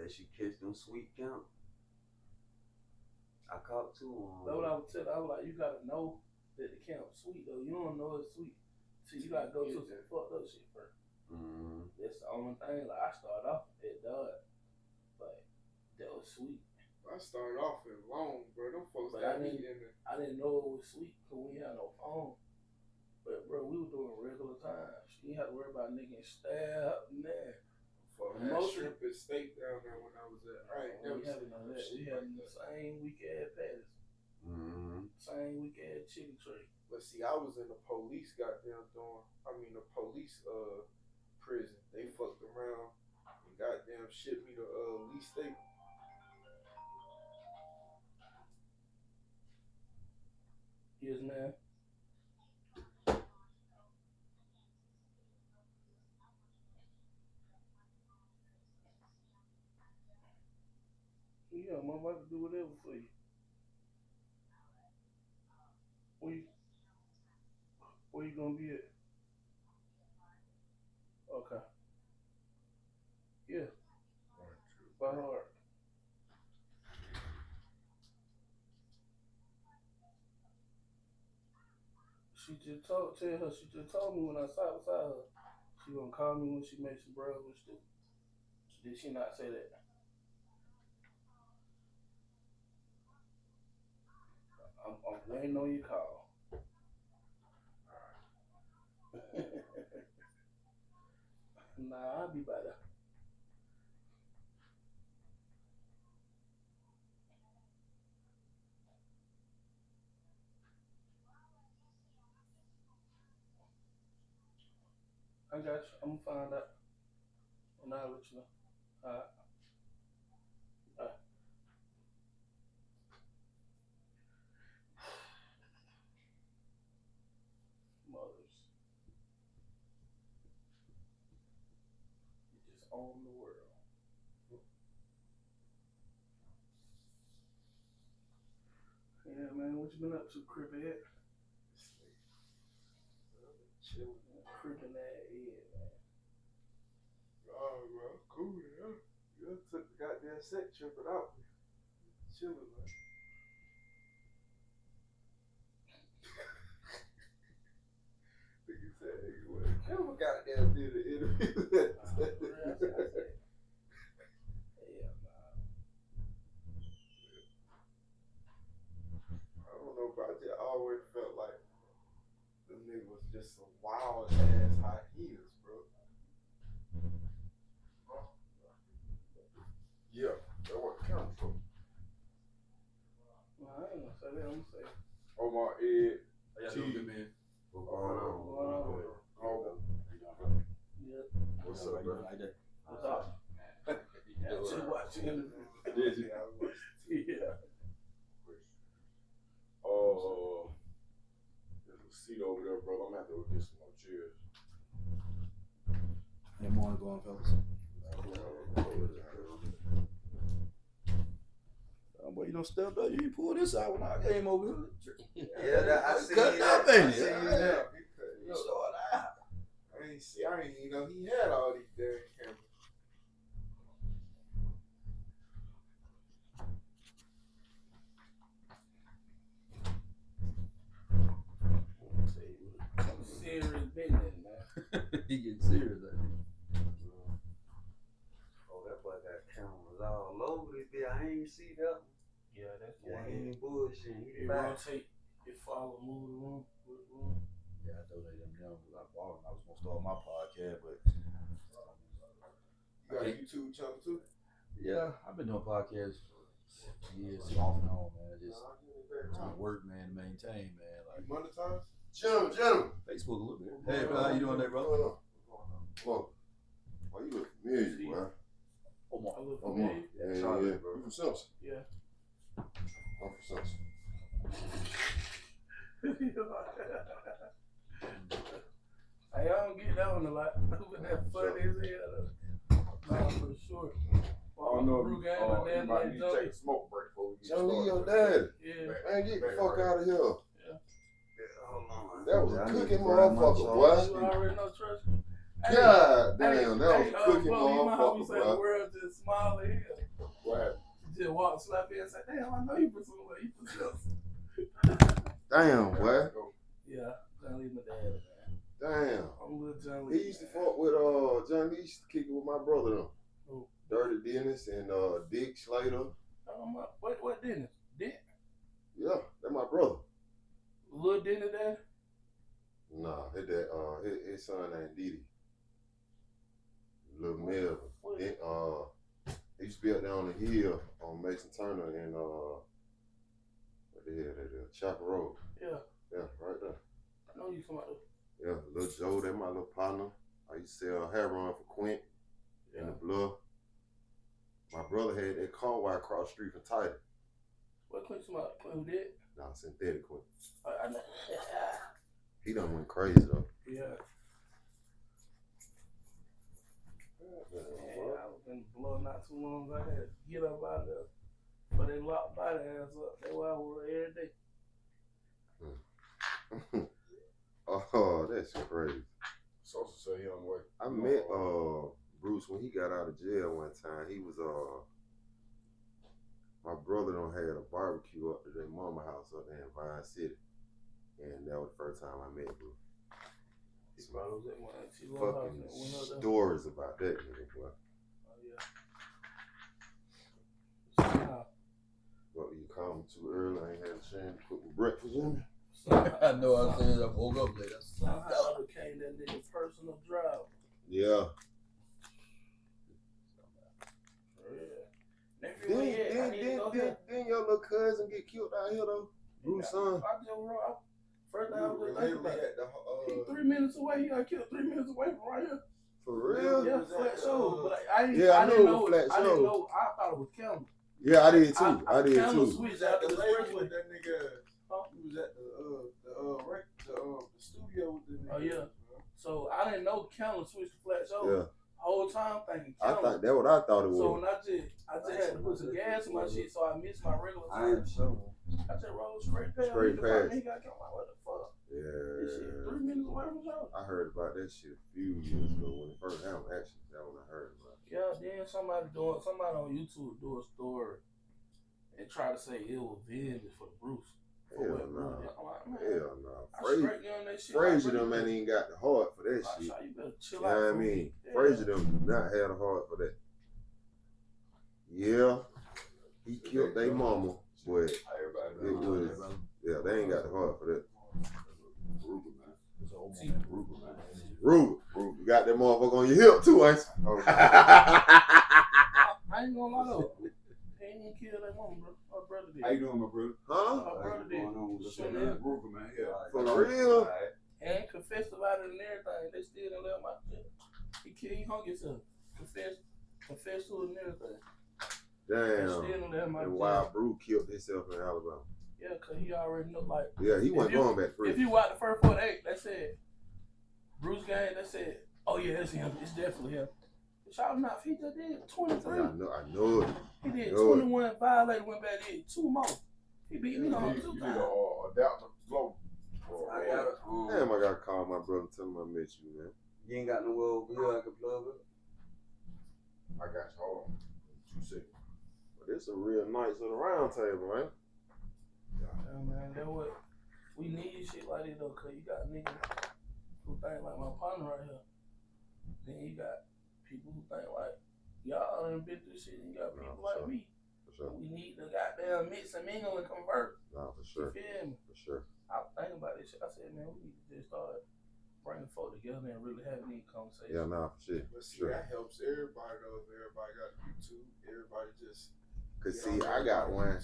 let you catch them sweet counts. I caught 2 on. That's what I would tell. I was like, you gotta know that the count sweet though. You don't know it's sweet. See, you gotta go to some fucked up shit first. Mm-hmm. That's the only thing. Like I started off at dog, but that was sweet. I started off in long, bro. Them folks got me in there. I didn't know it was sweet because we had no phone. But bro, we were doing regular times. You had to worry about nigga stabbed in there. Had shrimp and steak down there when I was at. I ain't never seen none of that. We had the same weak ass patties. Mm-hmm. Same weak ass chicken tray. But see, I was in the police the police prison. They fucked around and goddamn shipped me to Lee State. Yes, man. Yeah, my wife will do whatever for you. Where you gonna be at? Okay. Yeah. By heart. She just told me when I sat beside her, she gonna call me when she makes some breakfast too. Did she not say that? I'm waiting on your call. Nah, I'll be by there. I got you. I'm gonna find out. And I'll let you know. Alright. Mothers. You just own the world. Yeah, man, what you been up to, Crip Ed? Chilling. Crippin' that Ed, man. Oh, bro, cool, yeah. You took the goddamn set tripping out. Chilling, man. You said, hey, you never goddamn did an interview. I don't know, bro. I just always felt like them niggas was just some wild ass hyenas, bro. Yeah, that's what it comes from. Well, I ain't gonna say that. I'm gonna say Omar Ed. How y'all doing, good man? What's going on? Yep. What's up, bro? Like that? What's up? Yeah, Just watch the interview. Did you? Yeah. There's a seat over there, bro. I'm gonna have to go get some more chairs. Hey, morning going, fellas. Boy, you don't step up. You ain't pull this out when I came over here. Yeah, I see cut that. up, ain't Yeah, it? you saw that. I didn't even know he had all these damn cameras. Serious business, man. He getting serious, I think. Oh, that boy got cameras all over this bit. I ain't see that one. Yeah, that's the Yeah, one. he ain't bullshit. He It back. rotate, it follow, move the room. Yeah, I donated them young. I was gonna start my podcast, but You got a YouTube channel too? yeah, I've been doing podcasts years off and on, man. Just trying to work, man, to maintain, man. You Like monetize? Gentlemen. Facebook a little bit. Hey, bro, how you doing there, What's bro? going on? Whoa. Why you look familiar, boy? Omar. I look Omar. familiar. Yeah, Charlotte, yeah. bro. You from Simpson? Yeah. I'm from Simpson. Hey, I don't get that one a lot. But that funny as hell. Nah, for sure. Oh no, Brew game, you my dad might made need to Johnny. take a smoke break before we get Johnny, started. your dad. Yeah. Man, get the fuck out of here. Yeah, hold on. That was I a need cooking to grind my motherfucker, sauce. boy. You already know trust me. God damn, that was a cooking bro, you know how we motherfucker, say the boy. world just smile at him. just walk, slap in, and say, "Damn, I know you put some away. You put this." Damn, boy. Yeah, John Lee, my dad, man. Damn. I'm a little John He Lee. used to fuck with John Lee used to kick it with my brother though. Who? Dirty Dennis and Dick Slater. What Dennis? Dick? Yeah, that's my brother. Little Dennis, dad? Nah, his son named Didi. Little Melvin. Then, he used to be up there on the hill on Mason Turner and what the hell that is? Chapel Road. Yeah. Yeah, right there. I know you come out there. Yeah, little Joe, that's my little partner. I used to sell hair run for Quint in the Bluff. My brother had that car wire across the street from Titan. What Quint about? Quint who did? Nah, synthetic Quint. I know. He done went crazy though. Yeah. Man, I was in the Bluff not too long ago. I had to get up out of there. But they locked my ass up. That's why I work every day. Oh, that's crazy. Sosa said he on the way. I met Bruce when he got out of jail one time. He was my brother done had a barbecue up at their mama house up there in Vine City. And that was the first time I met Bruce. Fucking stories about that nigga, boy. Oh yeah. What, you call me too early? I ain't had a chance to cook me breakfast in me. I know I said I woke up late. Somehow I became that nigga personal driver. Yeah. Didn't your little cousin get killed out here though? Bruce's son. First time I was just thinking about it. 3 minutes away. He got killed 3 minutes away from right here. For real? Yeah, Flat Show. But I didn't know. Flat I didn't Show. know. I thought it was Campbell. Yeah, I did too. I did Campbell too. switched out the with that nigga. He was at the studio with the nigga. Oh yeah. So I didn't know Campbell switched to Flat Show. Yeah. Whole time thinking I Campbell. thought that what I thought it was. So when I just had to put some gas in my shit, so I missed my regular time. I just rolled straight past. Straight past. He got killed. What the fuck? Yeah. This shit 3 minutes away from the show. I heard about that shit a few years ago when it first happened. Actually, that one I heard about. Yeah, then somebody on YouTube do a story and try to say it was vengeance for Bruce. Hell no. Hell no. Frazier them man ain't got the heart for that shit. You better chill You out. know what I mean? Frazier them do not have the heart for that. Yeah, he killed their mama, but it was, yeah, they ain't got the heart for that. Ruger, you got that motherfucker on your hip too, ain't you? I ain't gonna lie though. He ain't even killed that mama, bro. My brother did. How you doing, my brother? Huh? My brother did. Man. Yeah. For real? And confessed about it and everything. They still didn't let him out there. He hung himself. Confessed to it and everything. Damn. And Wild Brew killed himself in Alabama. Yeah, because he already know, like. Yeah, he wasn't going back free. If you watch the first 48, they said, Bruce Gang, they said, oh yeah, it's him. It's definitely him. Y'all not, he just did 23. Yeah, I know it. He did 21, violated, went back, did 2 more. He beat me on 2 times. Damn, I gotta call my brother and tell him I miss you, man. You ain't got no over here I can plug it. I got you. Hold on. 2 seconds. But it's a real Knights of the Round Table, man. Yeah, man, that's what we need shit like this though, cause you got niggas who think like my partner right here. Then you got people who think like y'all done been through shit, and you got people like me. For sure. We need to goddamn mix and mingle and convert. Nah, for sure. You feel me? For sure. I was thinking about this shit. I said, man, we need to just start bringing folk together and really having these conversations. Yeah, nah, for sure. But see, that helps everybody though. If everybody got YouTube, everybody just. Cause see, I got one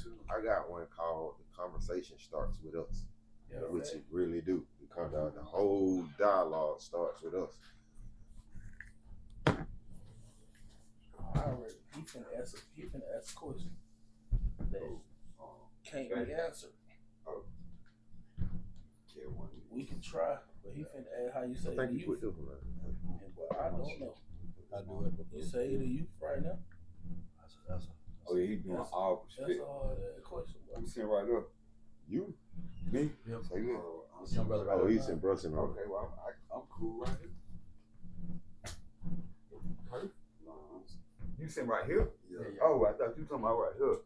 called "The Conversation Starts with Us," which it really do. Because the whole dialogue starts with us. Already, he finna ask a question that can't be answered. We can try, but he finna ask how you say. I think you put this one right. I don't know. I do it. You say it to you right now. Oh yeah, he doing all That's shit. a hard question. You sitting right up. You? Me? Yep. Say yeah. It's your brother right Oh, there. he's in Brooklyn. Okay, well I'm cool right here. You sitting right here? Yeah. Oh, I thought you talking about right here.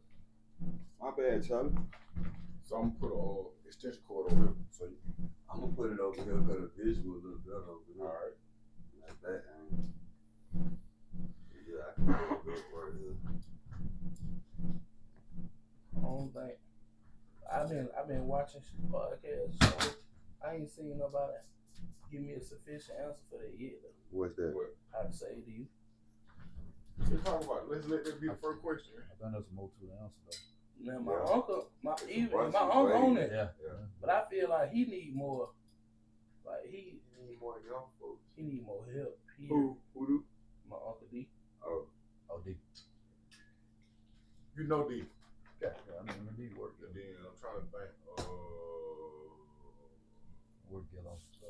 My bad, Charlie. So I'm gonna put a extension cord over here. So you can. I'm gonna put it over here because the visual look better over here. All right. Like that. Yeah, I can put it right here. I don't think I've been watching podcasts. So I ain't seen nobody give me a sufficient answer for that yet. Though. What's that? What? I'd say to you. Let's talk about it. Let's let that be the first question. I think there's more to the answer though. Now my Yeah. uncle, my Bunch uncle of on ways. it, Yeah. but I feel like he need more. Like he Need more young folks. need more help. He, Who do? My uncle D. Oh, Oh, D. You know D. Yeah, I mean, D work. And then I'm trying to think. Work yellow. So.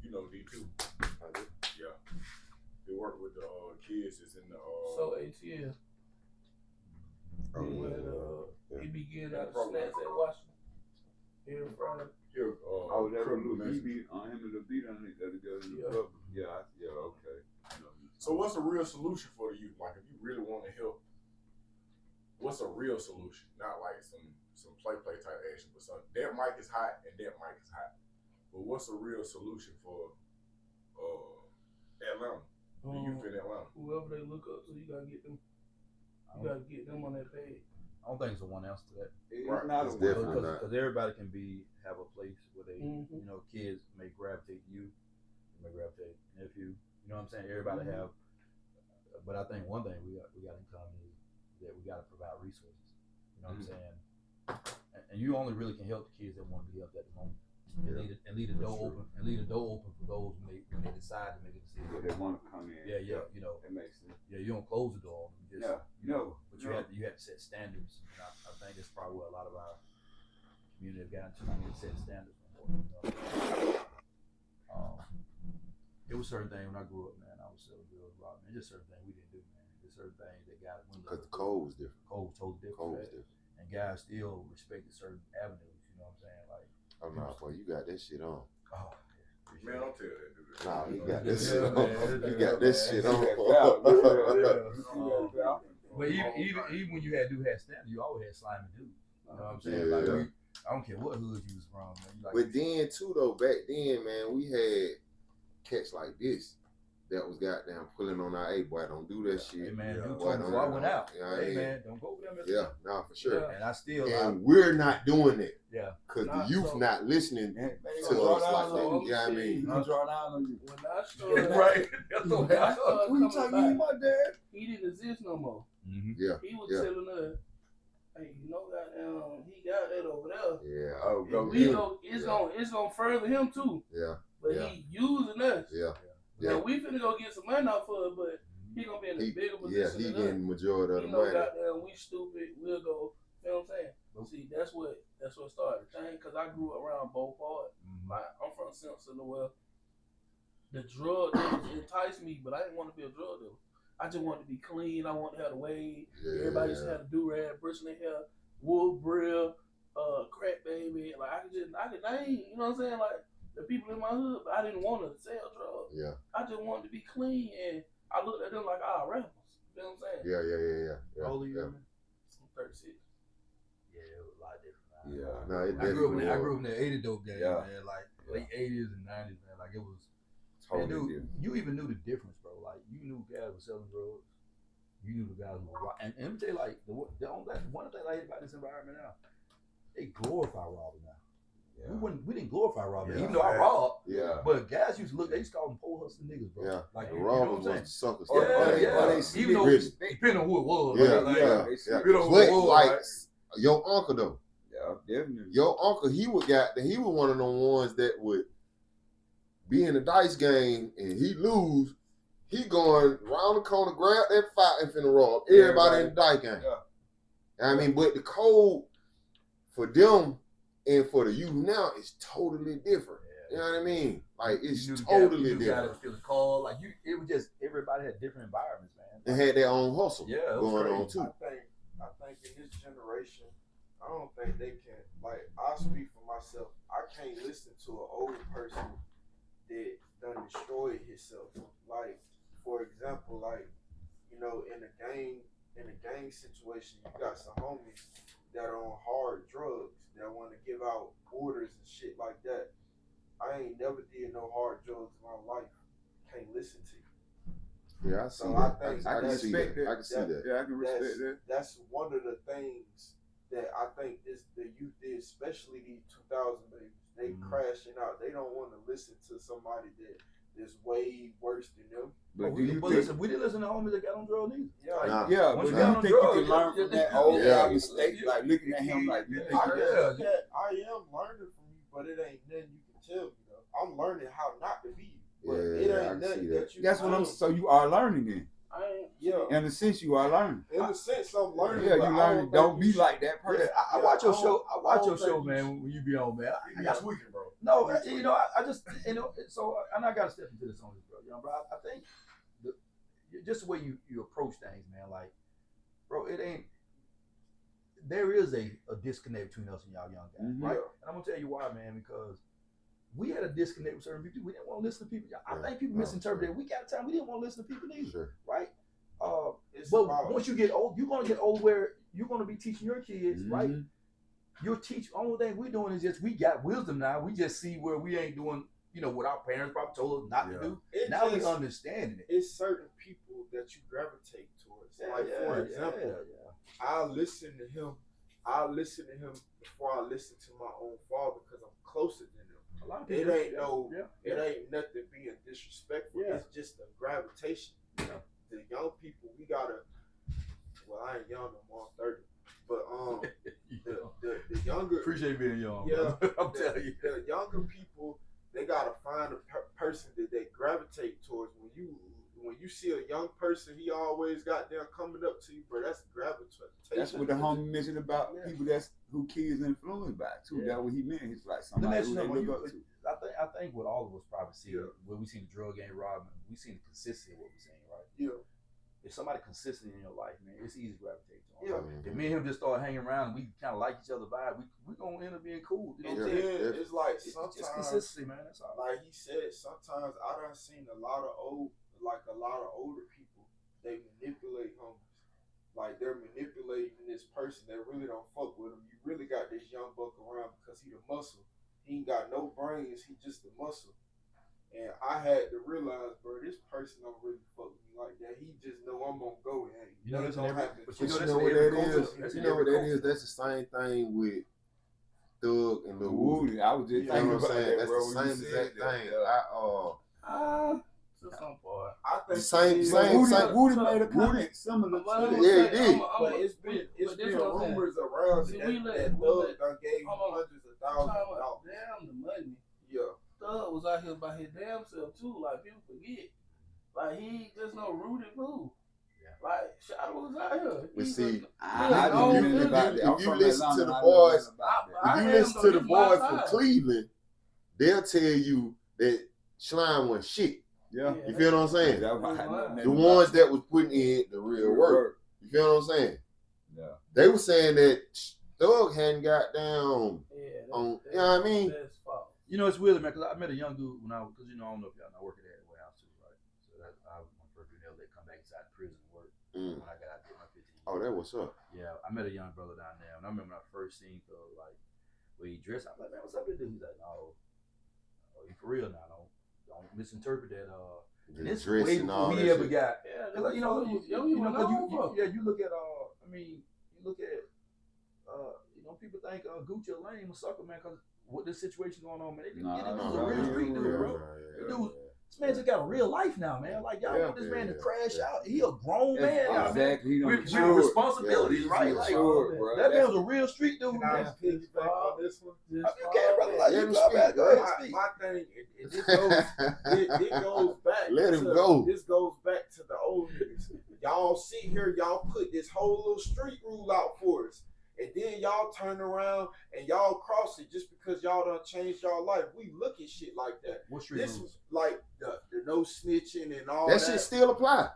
You know D too. Yeah. They work with the kids. It's in the. So ATL. Oh, When he be getting out the Program. snacks at Washington. Here Friday. Here. oh, that Crip little Ed. BB on him and the beat on it together in the Yeah. club. Yeah, okay. You know, So what's a real solution for the youth? Like if you really want to help, what's a real solution? Not like some play type action, but some that mic is hot and that mic is hot. But what's a real solution for Atlanta? The youth in Atlanta. Whoever they look up to, you gotta get them. You gotta get them on that page. I don't think there's a one answer to that. it's Right. not It's a definitely one. not. Because everybody can have a place where they, Mhm. you know, kids may gravitate to you, may gravitate to nephew. You know what I'm saying? Everybody have, but I think one thing we got in common is that we got to provide resources. You know what I'm saying? And you only really can help the kids that want to be helped at the moment. And leave the door open. And leave the door open for those when they decide to make a decision. Yeah, they want to come in. Yeah, you know, That makes sense. yeah, you don't close the door on them. Just, Yeah, you know, no, but you no. have to set standards. And I think that's probably what a lot of our community have gotten to. We need to set standards for you know? It was certain things when I grew up, man. I was selling girls, rock, man. Just certain things we didn't do, man. There's certain things that got Because the code was different. Code was totally different. Code was right? different. And guys still respected certain avenues. You know what I'm saying? Like, Oh no, boy, you got that shit on. oh, Man, don't tell that dude. Nah, you got Yeah, that shit on. man. You got that shit on. But even when you had standards, you always had slimy dudes. You know what I'm saying? Yeah. Like, I don't care what hood you was from, man. You like, But then too though, back then, man, we had cats like this that was goddamn pulling on our, hey boy, don't do that hey shit. man, Yeah, you boy, told me before I went out. You know what I Hey mean? man, don't go over there, Mr. Yeah, nah, for sure. Yeah. And I still, And we're not doing it. yeah. Cause Nah, the youth so- not listening Man, to us like that. You know what I mean? You gonna draw down on you. When I started, Right. That's when what I started Who you coming talking back, about, Dad? he didn't exist no more. Mm-hmm. Yeah, He was Yeah. telling us, hey, you know, goddamn, he got that over there. yeah, Oh, go And we get go, it's Yeah. gonna further him too. yeah, But Yeah. he using us. yeah. Now we finna go get some money off of it, but he gonna be in a bigger Yeah, position he than getting us. majority of You the know, money. goddamn, we stupid. We'll go. You know what I'm saying? See, that's what started the change. Cause I grew up around both parts. Like, I'm from Simpson, well, the drug dealers enticed me, but I didn't want to be a drug dealer. I just wanted to be clean. I wanted to have the wave. Everybody used to have a do-rag, brushing their hair, wool brill, crack baby. Like, I could name, you know what I'm saying? Like, the people in my hood, but I didn't want to sell drugs. Yeah, I just wanted to be clean, and I looked at them like, rappers. You know what I'm saying? yeah. How old are you, Yeah. man? I'm 36. Yeah, it was a lot different. Yeah. No, it I grew definitely up was. in the 80 dope game, Yeah. man. Like late 80s and 90s, man. Like it was. Totally Man, dude, different. you even knew the difference, bro. Like you knew guys were selling drugs. You knew the guys who were and let me tell you, like one thing I hate about this environment now, they glorify robbing now. Yeah. We didn't glorify robbing, Yeah. even though I robbed. Yeah, But guys used to look, they used to call them pole hustling niggas, bro. yeah. Like The you know what robbers I'm was the suckers. saying? Or Yeah. they Even though really. depending on who it was. Yeah, like, yeah, they yeah. You know, But whoa, like right? your uncle though, Yeah, definitely. your uncle, he was one of them ones that would be in a dice game and he lose. He going round the corner, grab that fight and finna rob everybody in the dice game. Yeah. I mean, but the code for them and for the youth now is totally different. You know what I mean? Like it's You knew the totally guy that different. was stealing calls. Like it was just everybody had different environments, man. They had their own hustle Yeah, it was going crazy. on too. I think in this generation, I don't think they can. Like, I'll speak for myself. I can't listen to an old person that done destroyed himself. Like, for example, like, you know, in a gang situation, you got some homies that are on hard drugs that want to give out orders and shit like that. I ain't never did no hard drugs in my life. Can't listen to you. Yeah, I see So that. I think I can that's- see that. I can see that. Yeah, I can respect that. That's one of the things that I think the youth did, especially these 2000 babies. They crashing out. They don't want to listen to somebody that is way worse than them. But we didn't listen to homies that got on drugs either. Yeah, Nah. Yeah, Once but you you got on think you drugs, can learn from that yeah, old yeah. guy mistake, like looking at him like, man, I Yeah. am learning from you, but it ain't nothing you can tell me though. I'm learning how not to be you. But Yeah, it I ain't can nothing see that you that's can what I'm. tell. So you are learning then. I ain't. Yeah. In a sense, you are learning. In a sense, I'm learning. Yeah, but you I learning. think Don't be you like that person. I watch your I show. I don't- watch I your don't show, think you man. When you be on, man. You got tweaking, bro. No, you know, I just, you know, so, and I got to step into this on this, bro. You know, bro, I think just the way you approach things, man, like, bro, it ain't, there is a disconnect between us and y'all young guys, Mhm. right? And I'm going to tell you why, man, because we had a disconnect with certain people. We didn't want to listen to people. I think people misinterpreted it. We got time. We didn't want to listen to people either, Sure. right? It's But about- once you get old, you're going to get old where you're going to be teaching your kids, right? Mhm. Your only thing we're doing is just we got wisdom now. We just see where we ain't doing, you know, what our parents probably told us not to do. It Now we just- understanding it. It's certain people that you gravitate towards. For example, I listen to him before I listen to my own father because I'm closer than him. A lot of It people, ain't it ain't nothing being disrespectful. Yeah. It's just a gravitation. Yeah. The young people, we gotta. Well, I ain't young no more. I'm 30, but the younger. Appreciate being young. Yeah, bro. I'm telling you. The younger people, they gotta find a person that they gravitate towards. When you see a young person, he always got them coming up to you, bro. That's gravitation. That's what the homie mentioned about Yeah. people who kids influenced by too. Yeah. That's what he meant. He's like Let me somebody ask who you they something. look up to. I think what all of us probably see, Yeah. when we see the drug game robbing, we see the consistency of what we're saying, right? Yeah. If somebody consistent in your life, man, it's easy to gravitate to. Yeah. If me and him just start hanging around and we kind of like each other vibe, we gonna end up being cool. You know And what I'm then saying? it's like It's sometimes, just consistency, man. That's all. like he said, sometimes I done seen a lot of older people. They manipulate homies. Like they're manipulating this person that really don't fuck with him. You really got this young buck around because he the muscle. He ain't got no brains. He just the muscle. And I had to realize, bro, this person don't really fuck with me like that. He just know I'm gonna go and You know, that's nothing in gonna every- happen. but But You you know, know that's what in every that is? culture. That's You in know what every that is? That's the same thing with Thug and Lil Uzi. Woody, I was just You know thinking what I'm about saying? that, That's bro. the when same you said exact that. thing. Yeah. To some part. I think Same- it is, same- Woody, same- Woody made a comment similar But to I'm it. gonna Yeah, say, he did. but it's been rumors around See, that we let Thug done gave him hold on. hundreds of thousands of dollars. Damn the money. Yeah. Thug was out here by his damn self too. Like people forget. Like he just no rooted fool. Like Shadow was out here. But He see, was- I Oh, didn't if know you- about that. if I'm you from listen to Atlanta, the I know boys- nothing about that. I if you am listen though, to the this my boys from side. Cleveland, they'll tell you that Slime wasn't shit. Yeah. You feel what I'm saying? That's why I know The nothing The about ones it. that was putting in the real work. You feel what I'm saying? Yeah. They were saying that Thug hadn't got down Yeah, on, that's- you know what I mean? That's false. You know, it's weird, man, because I met a young dude when because, you know, I don't know if y'all know, I work at the warehouse too, right? So I was my first female that come back inside prison and work Mm. when I got out there, my 15 years. Oh, that what's up. Yeah, I met a young brother down there, and I remember when I first seen Thug, like, when he dressed, I'm like, man, what's up with this dude? He's like, no, you for real now, don't misinterpret that, and The this dress way and all before that he ever shit. got, Yeah, cause, like, you know, you know, 'cause you look at, I mean, you look at, you know, people think Gucci a lame or sucker, man, cause what this situation going on, man, they Nah, this dude's nah, a real yeah, street yeah, dude, yeah, bro. Dude, this man just got a real life now, man. Like y'all Yeah, want this man to yeah, crash yeah. out. He a grown man now, man. Exactly. He done With matured. responsibilities, Yeah, right? he's Like matured, bro. that man's a real street dude, Can I man. piggyback on this one? You can't, brother. Like Let you him go speak, back, go bro. ahead, speak. My thing, it goes back. Let him to, go. This goes back to the old niggas. Y'all sit here, y'all put this whole little street rule out for us. And then y'all turn around and y'all cross it just because y'all done changed y'all life. We look at shit like that. What street This rules? was like the no snitching and all That that. shit still apply.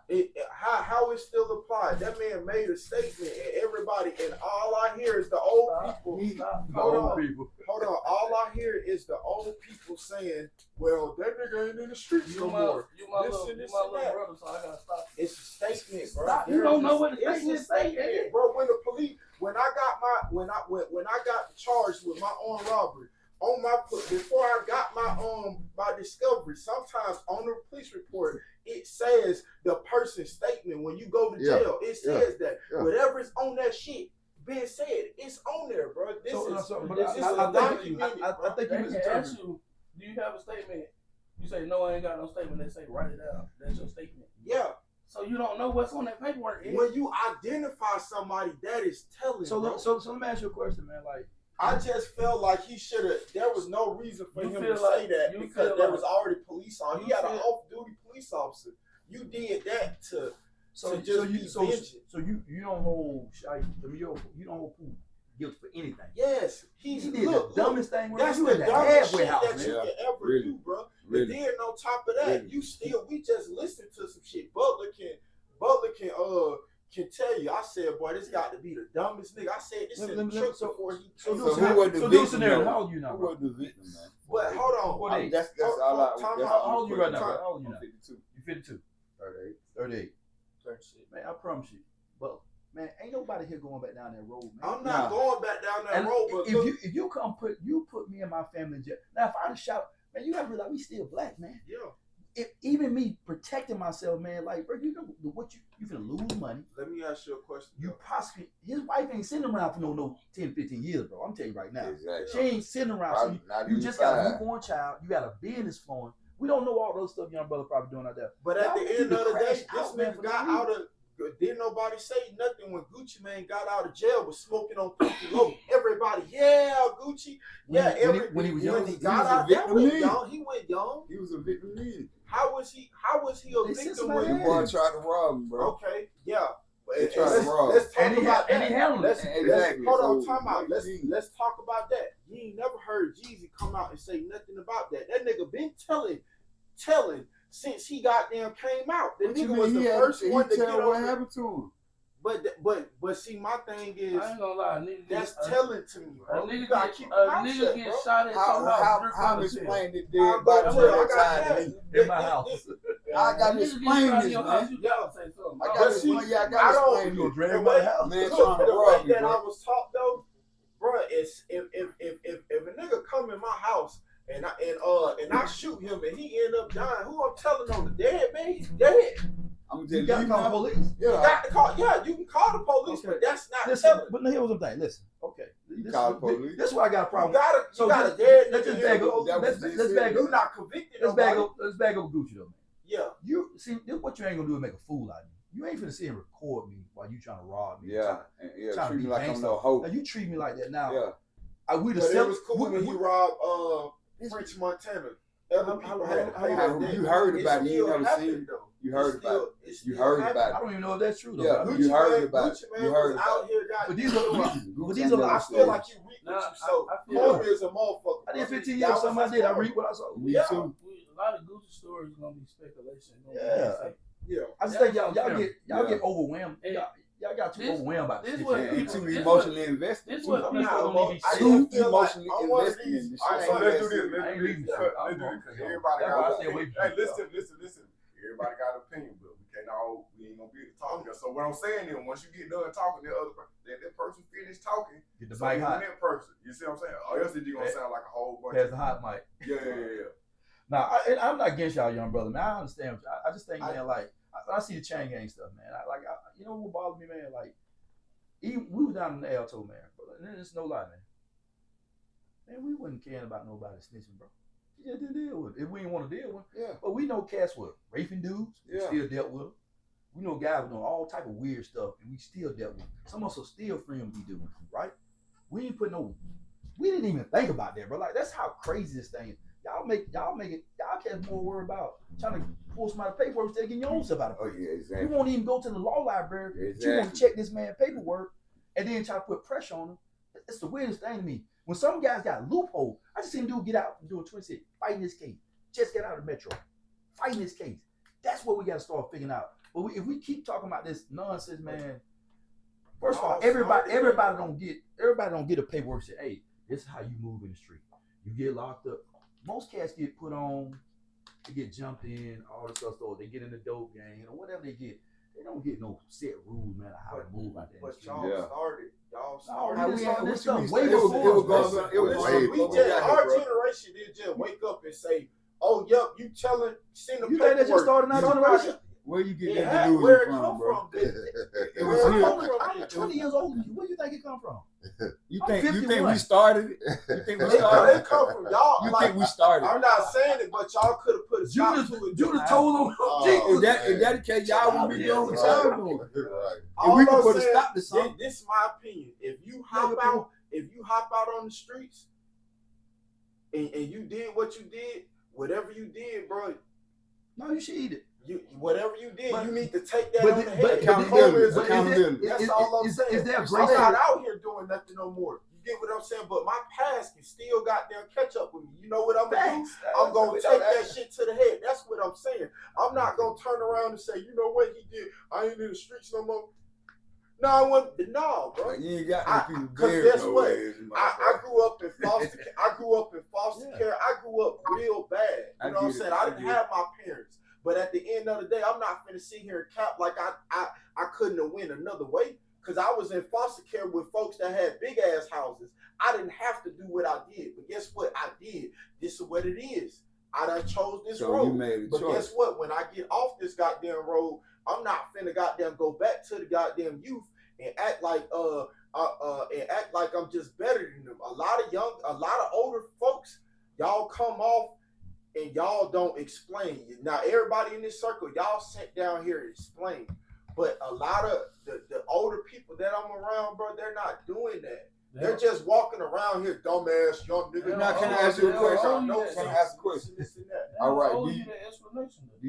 How it still applied. That man made a statement and everybody, and all I hear is the old people. Hold on. People. Hold on. All I hear is the old people saying, well, that nigga ain't in the streets You no my more. little this my and little that. brother, so I gotta stop. It's a statement, bro. Stop. You don't know what the It's statement a statement, is. bro. When the police, when I got got charged with my armed robbery, on my before I got my discovery, sometimes on the police report it says the person's statement when you go to jail. It says that whatever's on that shit being said, it's on there, bro. This is I think they can ask you, do you have a statement? You say no, I ain't got no statement. They say write it out. That's your statement. Yeah. So you don't know what's on that paperwork. When you identify somebody, that is telling. So let me ask you a question, man. Like, I just felt like he should have. There was no reason for him to say that because there was already police on. He had an off-duty police officer. You did that to you don't hold you don't hold people guilty for anything. Yes, he did the dumbest thing. That's the dumbest shit that you can ever do, bro. And then on top of that, we just listened to some shit. Butler can tell you. I said, boy, this got to be the dumbest nigga. I said this in the truck before he. So who was the victim? How old you now? Who was the victim, man? But hold on, that's all I. How old you right now? How old you now? 52. You 52. 38. Man, I promise you. But man, ain't nobody here going back down that road, man. I'm not going back down that road. But if you come put me and my family in jail. Now if I shot, man, you gotta realize we still black, man. Yeah. Even me protecting myself, man, like, bro, you know what you finna lose money. Let me ask you a question. You possibly, his wife ain't sitting around for no 10, 15 years, bro. I'm telling you right now. Exactly. She ain't sitting around. So you just got a newborn child. You got a business flowing. We don't know all those stuff your brother probably doing out there. But at the end of the day, this nigga got out of. Didn't nobody say nothing when Gucci Mane got out of jail? Was smoking on 50 low. Everybody, Gucci. When he got out, he went young. He was a victim. How was he a victim when the boy tried to rob him, bro? Okay, yeah. They tried to rob him. Let's talk about that. And he handled it. Exactly. Hold on, time out. Let's talk about that. You ain't never heard Jeezy come out and say nothing about that. That nigga been telling since he goddamn came out. The nigga was the first one to get on. What happened to him? But see, my thing is, I ain't gonna lie, that's telling to me, bro. Nigga get shot at how explained it dead body in my house. I got to explain this, man. I got to explain. I got to explain this. The way that I was taught though, bro, is if a nigga come in my house and I shoot him and he end up dying, who I'm telling on the dead man? He's dead. I'm you got to call the police. You got to call. Yeah, you can call the police, but that's not telling. But here was the thing. Listen, okay. Call the police. That's why I got a problem. You got a dead. Let's just bag up. Let's bag up. You're not convicted. Let's bag up Gucci though, man. Yeah. You see, what you ain't gonna do is make a fool out of me. You ain't finna sit and record me while you trying to rob me. Treat me like I'm no hoe. Now you treat me like that now. Yeah. But it was cool when you robbed French Montana. You heard about it. You never seen it. You heard about it. You heard about it. I don't even know if that's true though. Yeah, you heard about it. You heard about it. But these are I feel like you read what you saw. Corey is a motherfucker. I did 15 years. Something I did. I read what I saw. Me too. A lot of Gucci stories gonna be speculation. Yeah. I just think y'all get overwhelmed. Y'all got too overwhelmed by this. You too emotionally invested. This what people don't be too emotionally invested in this shit. So let's do this. I ain't leaving. Everybody got hey, listen. Everybody got an opinion, but we ain't gonna be able to talk. So what I'm saying is, once you get done talking, that person finish talking. Get the mic hot. That person, you see what I'm saying? Or else it's gonna sound like a whole bunch. Has the hot mic. Yeah. Now, I'm not against y'all, young brother, man. I understand. I just think, man, like, I see the chain gang stuff, man. You know what bothers me, man? Like, we was down in the Alto, man. And there's no lie, man. Man, we wasn't caring about nobody snitching, bro. We just didn't deal with it. If we didn't want to deal with it. Yeah. But we know cats were raping dudes. We still dealt with them. We know guys were doing all type of weird stuff, and we still dealt with them. Some of us are still friends we do, right? We didn't even think about that, bro. Like, that's how crazy this thing is. Y'all cats more worried about trying to pull some out of paperwork instead of getting your own stuff out of prison. Oh, yeah, exactly. You won't even go to the law library. Exactly. You want to check this man's paperwork and then try to put pressure on him. It's the weirdest thing to me. When some guys got a loophole, I just seen dude get out and do a 26, fighting this case. Just get out of the metro, fighting this case. That's what we got to start figuring out. But if we keep talking about this nonsense, man, first of all, everybody don't get a paperwork say, hey, this is how you move in the street. You get locked up. Most cats get put on, they get jumped in, all this stuff. So they get in the dope gang or whatever they get. They don't get no set rules, man, of how to move out there. But y'all started. We done started this stuff way It was before. Our generation didn't just wake up and say, "Oh, yep, you telling, send the You paperwork." think that just started in our generation? Where you get It that had, delusion where it from, come bro? from? It was here. I'm 20 years older than you. Where do you think it come from? You I'm think 51. we started it? You think we Where started it it? come from? Y'all, You like, think we started it? I'm not saying it, but y'all could have put a stop to it. You just told them. If that the case, y'all wouldn't be doing what y'all doing. Right. And we All can I'm put a saying, stop to something. This is my opinion. If you hop out on the streets and you did what you did, whatever you did, bro, No, you should eat it. whatever you did, But- you need to take that but on the the- head. but- Accountability. That's all I'm saying. Is there a I'm great not out here doing nothing no more. You get what I'm saying? But my past can still goddamn catch up with me. You know what I'm gonna do? I'm gonna take that shit to the head. That's what I'm saying. I'm not gonna turn around and say, you know what he did? I ain't in the streets no more. No, bro. You ain't got no people Because there. guess what? I grew up in foster care. I grew up real bad. You know what I'm saying? I didn't have my parents. But at the end of the day, I'm not finna sit here and cap like I couldn't have went another way. Because I was in foster care with folks that had big ass houses. I didn't have to do what I did. But guess what? I did. This is what it is. I done chose this road. You made a but choice. guess what? When I get off this goddamn road, I'm not finna goddamn go back to the goddamn youth and act like I'm just better than them. A lot of older folks, y'all come off and y'all don't explain. Now everybody in this circle, y'all sit down here and explain. But a lot of the older people that I'm around, bro, they're not doing that. Yeah. They're just walking around here, dumbass young nigga. Now, can I ask you a question? Can I ask a question? All right. Do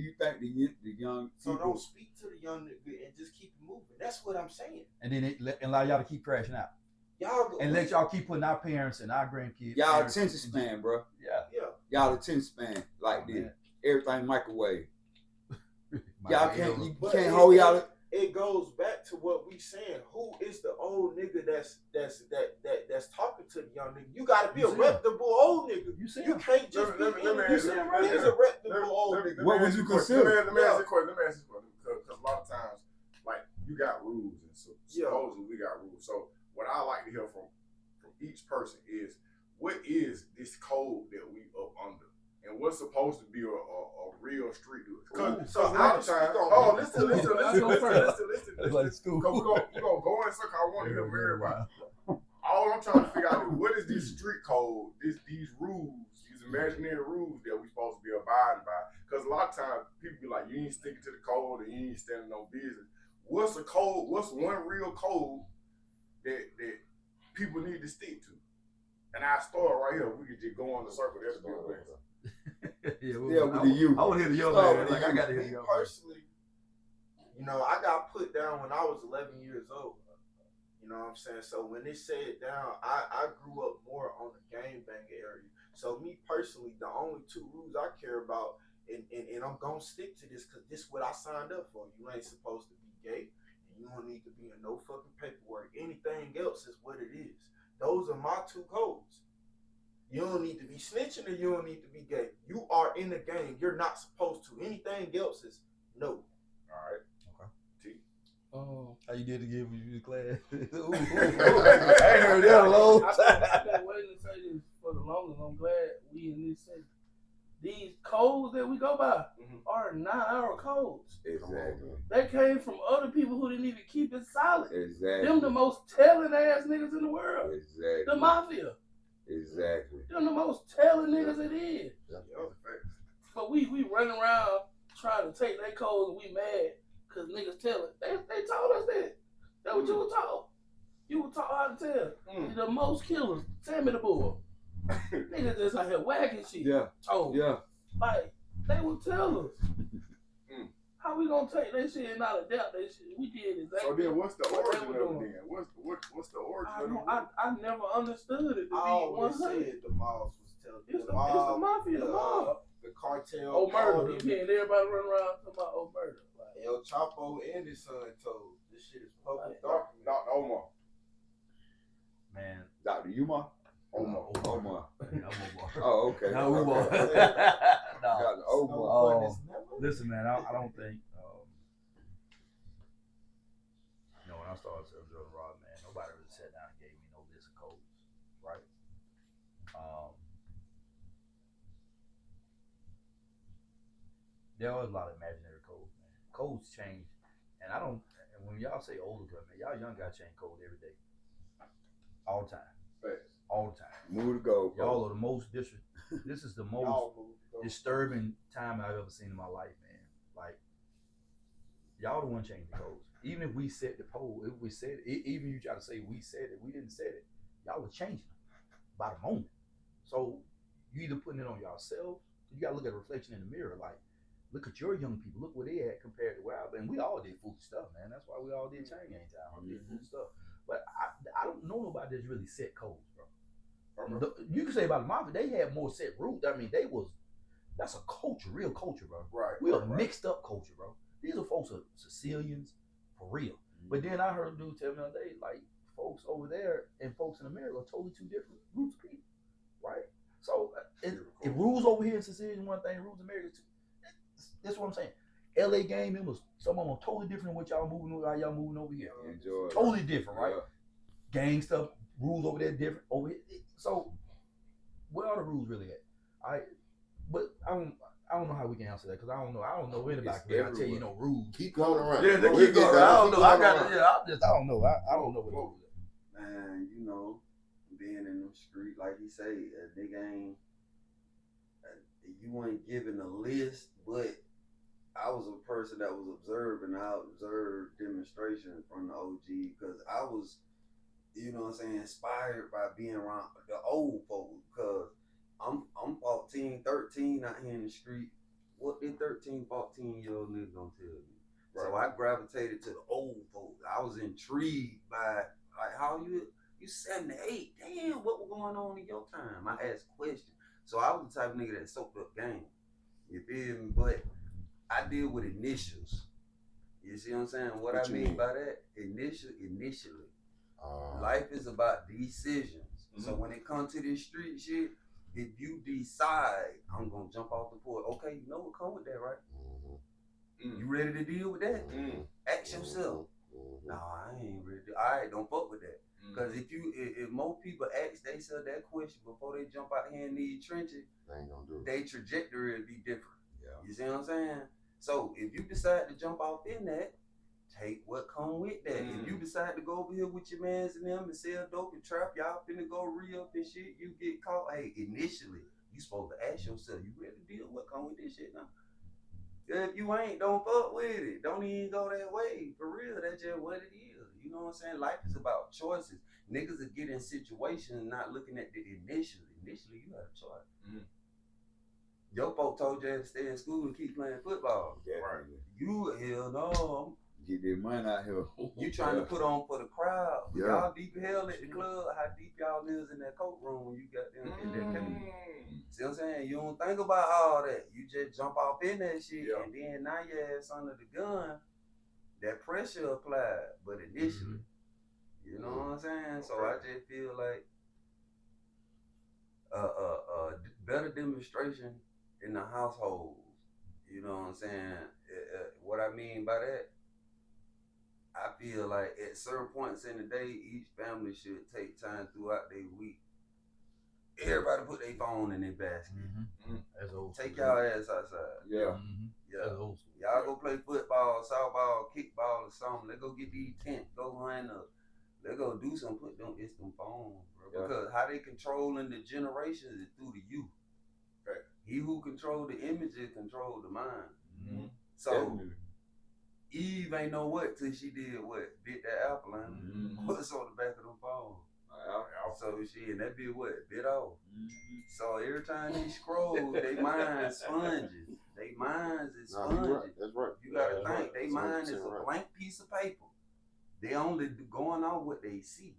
you think the young so people... don't speak to the young nigga and just keep it moving? That's what I'm saying. And then allow y'all to keep crashing out. And let y'all keep putting our parents and our grandkids. Y'all attention span, bro. Yeah. Y'all attention span like this. Everything microwave. Y'all can't. You can't hold y'all. It goes back to what we saying. Who is the old nigga that's talking to the young nigga? You gotta be a reputable old nigga. You can't just be. He's a reputable old nigga. What would you consider? Let me ask you a question. Because a lot of times, like, you got rules, and so supposedly we got rules. So what I like to hear from each person is, what is this code that we up under? And what's supposed to be a real street dude? So a lot of times, listen. It's like school. Because we're gonna go in circle. I want to hear from everybody. All I'm trying to figure out is, what is this street code? These rules, these imaginary rules that we supposed to be abiding by? Because a lot of times people be like, you ain't sticking to the code, and you ain't standing on business. What's a code? What's one real code that people need to stick to? And I start right here. We could just go on the circle. That's the way. With the youth. I want to hear the young man. Like, I got to hear the young man. Personally, you know, I got put down when I was 11 years old. You know what I'm saying? So when they said down, I grew up more on the gangbang area. So me personally, the only two rules I care about, and I'm going to stick to this because this is what I signed up for. You ain't supposed to be gay, and you don't need to be in no fucking paperwork. Anything else is what it is. Those are my two codes. You don't need to be snitching, or you don't need to be gay. You are in the game. You're not supposed to. Anything else is no. All right. Okay. How you did to give you the class? I heard that a long time. I've been waiting to say this for the longest. I'm glad we in this city. These codes that we go by are not our codes. Exactly. They came from other people who didn't even keep it solid. Exactly. Them the most telling ass niggas in the world. Exactly. The mafia. Exactly. Them the most telling niggas it is. But we running around trying to take their codes, and we mad because niggas tell it. They told us that. That's what you were taught. You were taught how to tell. The most killers. Tell me the bull. Niggas just out here whacking shit. Yeah. Told. Yeah. Like, they will tell us. How we gonna take that shit and not adapt that shit? We did exactly. So then, what's the origin of it then? What's the origin of it? I never understood it. I always said the malls was telling it's the mafia, the mob. The cartel. Oh, murder. You hearing everybody run around talking about murder. Like, El Chapo and his son told. This shit is public document. Dr. Omar. Man. Dr. Umar? Omar. Oh, okay. No, Omar. Dr. Omar. Listen, man, I don't think when I started observing Rob, man, nobody really sat down and gave me no list of codes, right? There are a lot of imaginary codes, man. Codes change, and I don't. And when y'all say older guys, man, y'all young guys change code every day, all the time, all the time. Move to go. Y'all are the most This is the most disturbing time I've ever seen in my life, man. Like, y'all the one changing the codes. Even if we set the poll, if we said it, even you try to say we said it, we didn't say it. Y'all were changing it by the moment. So you either putting it on yourselves. You gotta look at a reflection in the mirror. Like, look at your young people. Look where they at compared to where I've been. We all did foolish stuff, man. That's why we all did chain gang time. We did foolish stuff. But I don't know nobody that's really set codes, bro. You can say about the mafia, they had more set rules. I mean, that's a culture, real culture, bro. Right. We are mixed up culture, bro. These are folks are Sicilians for real. But then I heard a dude tell me the other day, like, folks over there and folks in America are totally two different groups of people, right? So if rules over here in Sicilian one thing, rules in America two. That's what I'm saying. LA game, it was some of them totally different than what y'all moving, how y'all moving over here. Totally different, right? Gang stuff, rules over there different over here. So where are the rules really at? But I don't know how we can answer that because I don't know anybody can tell you no rules. Keep going around. Yeah, they keep going around. I don't know. I don't know. I don't know what the rules are. Man, you know, being in the street, like he say, a nigga ain't, you ain't giving a list, but I was a person that was observing. I observed demonstration from the OG because I was, you know what I'm saying, inspired by being around the old folks because I'm 14, 13 out here in the street. What did 13, 14-year-old niggas gonna tell me? Right. So I gravitated to the old folks. I was intrigued by, like, how you 78? Damn, what was going on in your time? I asked questions. So I was the type of nigga that soaked up game. You feel me? But I deal with initials. You see what I'm saying? What I mean by that? Initially. Life is about decisions. Mm-hmm. So when it comes to this street shit, if you decide I'm gonna jump off the porch, okay, you know what come with that, right? Mm-hmm. You ready to deal with that? Mm-hmm. Ask yourself. Mm-hmm. No, I ain't ready. Alright, don't fuck with that. Because if more people ask themselves that question before they jump out here in these trenches, they ain't gonna do it. Their trajectory will be different. Yeah. You see what I'm saying? So if you decide to jump off in that, take what come with that. If you decide to go over here with your mans and them and sell dope and trap, y'all finna go re-up and shit, you get caught. Hey, initially, you supposed to ask yourself, you ready to deal with what come with this shit now? If you ain't, don't fuck with it. Don't even go that way. For real, that's just what it is. You know what I'm saying? Life is about choices. Niggas will get in situations not looking at the initially. Initially, you have a choice. Mm-hmm. Your folk told you to stay in school and keep playing football. Yeah. Right. You, hell no. Get their money out here. You trying to put on for the crowd. Yeah. Y'all deep hell at the club. How deep y'all is in that coat room when you got them in that cage. See what I'm saying? You don't think about all that. You just jump off in that shit and then now your ass under the gun. That pressure applied. But initially, you know what I'm saying? So I just feel like better demonstration in the households. You know what I'm saying? What I mean by that, I feel like at certain points in the day, each family should take time throughout their week. Everybody put their phone in their basket. That's old school. Take y'all ass outside. Yeah. Yeah. That's old school. Y'all go play football, softball, kickball, or something. Let's go get these tents, go hunt up. Let's go do something. Put them, it's them phones, bro. Yeah. Because how they controlling the generations is through the youth. Right. He who control the images control the mind. Mm-hmm. So Eve ain't know what till she did what? Bit that apple, what's on the back of them phone? So she and that bit what? Bit off. So every time they scroll, they mind sponges. They minds is sponges. Right. That's right. You gotta think. They mind is a blank piece of paper. They only going on what they see.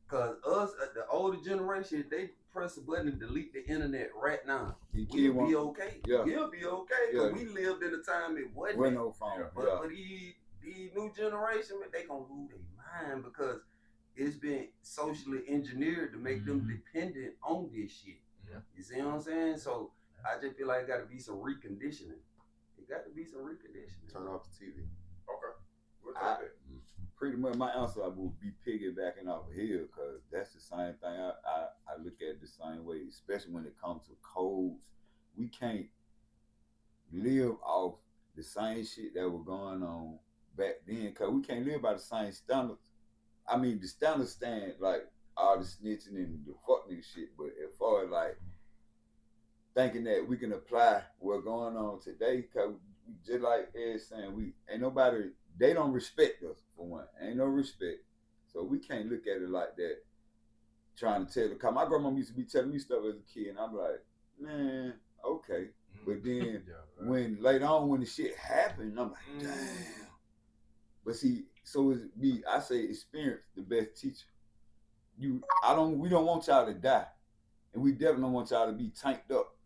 Cause us, the older generation, they press a button and delete the internet right now. We'll be okay. Yeah. We'll be okay. Cause we lived in a time it wasn't. No phone. But these new generation, they gonna lose their mind because it's been socially engineered to make them dependent on this shit. Yeah. You see what I'm saying? So I just feel like it got to be some reconditioning. It got to be some reconditioning. Turn off the TV. Okay. pretty much my answer I would be piggybacking off of here because that's the same thing. I look at it the same way, especially when it comes to codes. We can't live off the same shit that was going on back then because we can't live by the same standards. I mean, the standards stand like all the snitching and the fuck nigga shit, but as far as like thinking that we can apply what's going on today, because just like Ed saying, we ain't nobody, they don't respect us for one. Ain't no respect. So we can't look at it like that, trying to tell cause my grandma used to be telling me stuff as a kid, and I'm like, man, okay. But then when later on when the shit happened, I'm like, damn. But see, so is me, I say experience the best teacher. We don't want y'all to die. And we definitely don't want y'all to be tanked up,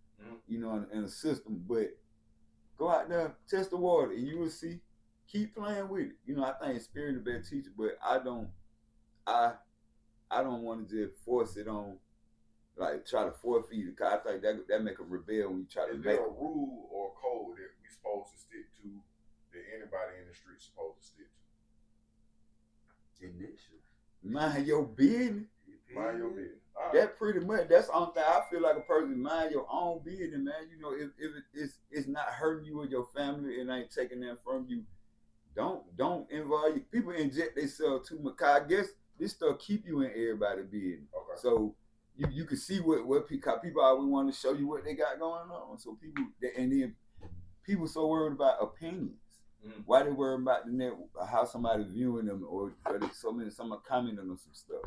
you know, in a system. But go out there, test the water, and you will see. Keep playing with it. You know, I think experience the best teacher, but I don't want to just force it on, like try to forfeit it. Cause I think that make a rebel when you try to Is make there a rule or a code that we supposed to stick to that anybody in the street supposed to stick to? Initially. mind your business. Mind your business. Right. That pretty much, that's the only thing I feel like a person mind your own business, man. You know, if it's not hurting you or your family, it ain't taking that from you. Don't involve you. People inject themselves too much. I guess this stuff keep you in everybody's business. Okay. So you can see what people always want to show you what they got going on. So people so worried about opinions. Mm-hmm. Why they worried about the net, how somebody viewing them, or someone commenting on some stuff.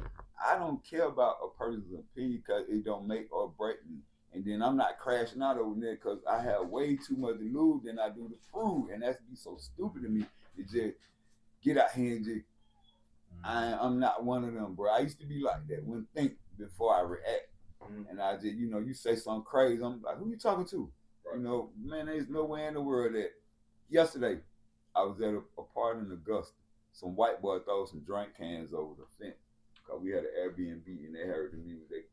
I don't care about a person's opinion because it don't make or break me. And then I'm not crashing out over there because I have way too much to lose than I do to prove. And that's be so stupid to me to just get out here and just, I'm not one of them, bro. I used to be like that. Wouldn't think before I react. Mm-hmm. And I just, you say something crazy. I'm like, who you talking to? Right. You know, man, there's no way in the world that yesterday I was at a party in Augusta. Some white boy throw some drink cans over the fence because we had an Airbnb and they heard the music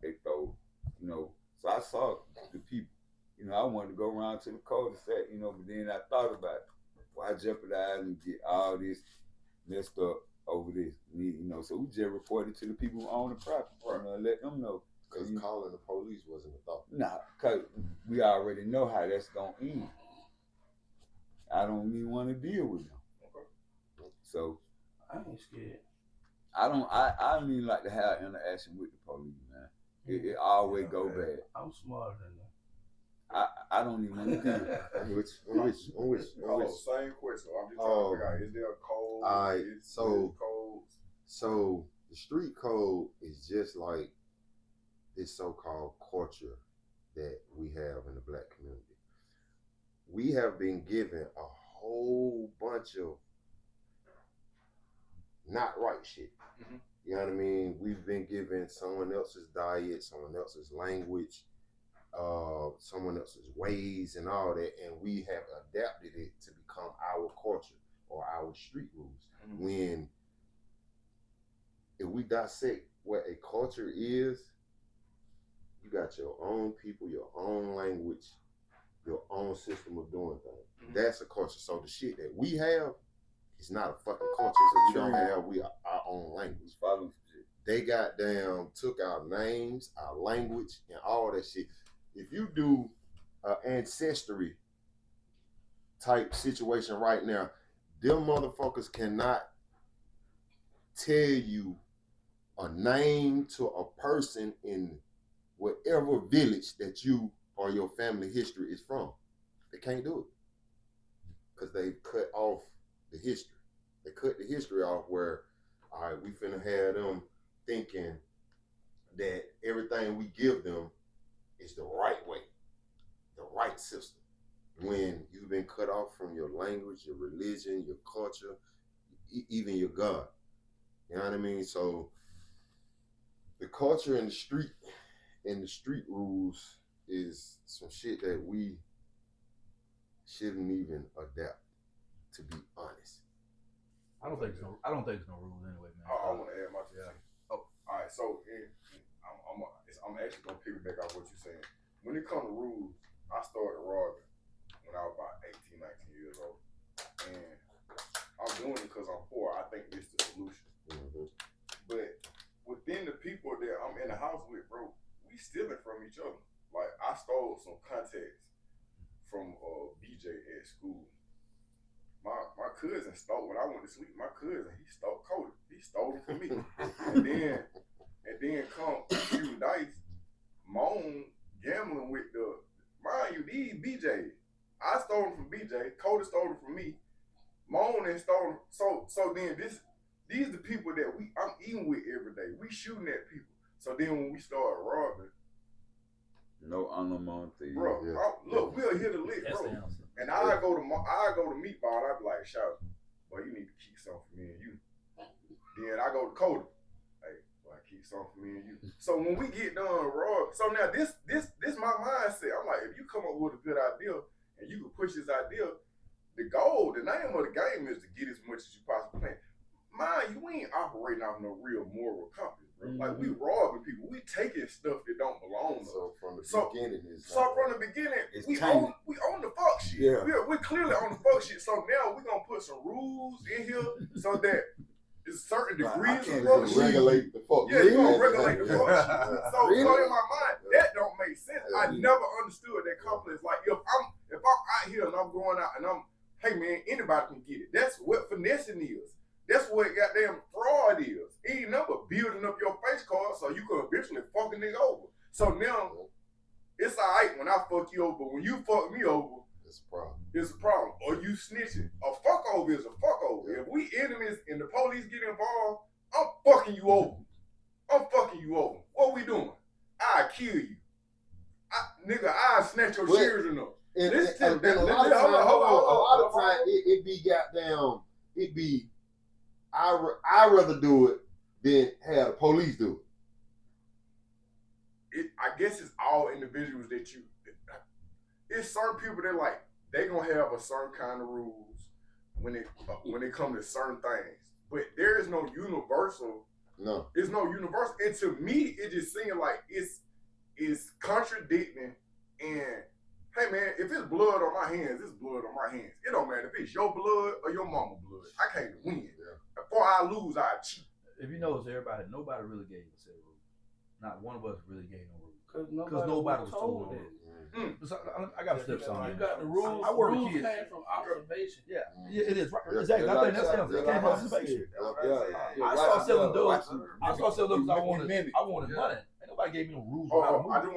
they throw, you know. So I saw the people, you know, I wanted to go around to the cul-de-sac, you know, but then I thought about it. Why jeopardize and get all this messed up over this, you know? So we just reported to the people who own the property, right. You know, let them know. Because calling the police wasn't a thought. Nah, because we already know how that's going to end. I don't even want to deal with them. Okay. So I ain't scared. I don't even like to have interaction with the police, man. It always go bad. I'm smarter than them. I don't even want to do it. Which same question. I'm just trying to figure out, is there a code? So the street code is just like this so-called culture that we have in the black community. We have been given a whole bunch of not right shit. Mm-hmm. You know what I mean? We've been given someone else's diet, someone else's language, someone else's ways and all that, and we have adapted it to become our culture or our street rules. Mm-hmm. When if we dissect what a culture is, you got your own people, your own language, your own system of doing things. Mm-hmm. That's a culture. So the shit that we have is not a fucking culture. So we don't have our own language. They goddamn took our names, our language, and all that shit. If you do an ancestry type situation right now, them motherfuckers cannot tell you a name to a person in whatever village that you or your family history is from. They can't do it because they cut off the history. They cut the history off where, all right, we finna have them thinking that everything we give them is the right way, the right system. When you've been cut off from your language, your religion, your culture, even your God. You know what I mean? So the culture in the street rules is some shit that we shouldn't even adapt, to be honest. I don't think it's no rules anyway, man. I want to add my 2 cents. Oh, all right. So I'm actually gonna piggyback off what you're saying. When it comes to rules, I started robbing when I was about 18, 19 years old, and I'm doing it because I'm poor. I think this the solution. Mhm. But within the people that I'm in the house with, bro, we stealing from each other. Like, I stole some contacts from BJ at school. My cousin stole, when I went to sleep, my cousin, he stole Cody. He stole them from me. and then come shooting dice, Moan gambling with mind you, these BJ. I stole them from BJ, Cody stole them from me, Moan and stole them. So then these the people that I'm eating with every day. We shooting at people. So then when we start robbing, No animal thieves. bro, look, we'll hit a lick, That's bro. the answer. And I go to Meatball, and I be like, shout, boy, you need to keep something for me and you. Then I go to Cody. Hey, boy, keep something for me and you. So when we get done robbing, so now this my mindset. I'm like, if you come up with a good idea and you can push this idea, the goal, the name of the game is to get as much as you possibly can. Mind you, we ain't operating off no real moral compass, bro. Like, we robbing people. We taking stuff that don't belong to us. So from the beginning, From the beginning, It's we tainted. own the fuck shit. Yeah. We're clearly on the fuck shit. So now we're gonna put some rules in here so that there's certain Right, I degrees can't of fuck believe shit. regulate the fuck. Yeah, you're gonna regulate the fuck shit. So Really? in my mind, that don't make sense. I Yeah. never understood that complex. Like, if I'm out here and I'm going out and hey man, anybody can get it. That's what finessing is. That's what goddamn fraud is. It ain't never building up your face card so you can eventually fuck a nigga over. So now, it's alright when I fuck you over, but when you fuck me over, It's a problem. it's a problem. Or you snitching. A fuck over is a fuck over. If we enemies and the police get involved, I'm fucking you over. What we doing? I kill you. I snatch your children up. And Listen, a lot of times, hold on. it be goddamn. It be. I rather do it than have the police do it. I guess it's all individuals that it's certain people that like, they gonna have a certain kind of rules when it come to certain things. But there is no universal. No. It's no universal. And to me, it just seems like it's contradicting. And hey man, if it's blood on my hands, it's blood on my hands. It don't matter if it's your blood or your mama blood. I can't win. Yeah. Before I lose, I cheat. If you notice, nobody really gave us a rule. Not one of us really gave no rule. Because Nobody was told that. So I got to step You something. got the rules. I work with rules kids. came from observation. Yeah, it is right. Yeah. Exactly. I think that's Yeah. them. It came from observation. I Watch started selling it, dope. watch it. I started selling dope because I Mimic. wanted money. Ain't nobody gave me no rules. I do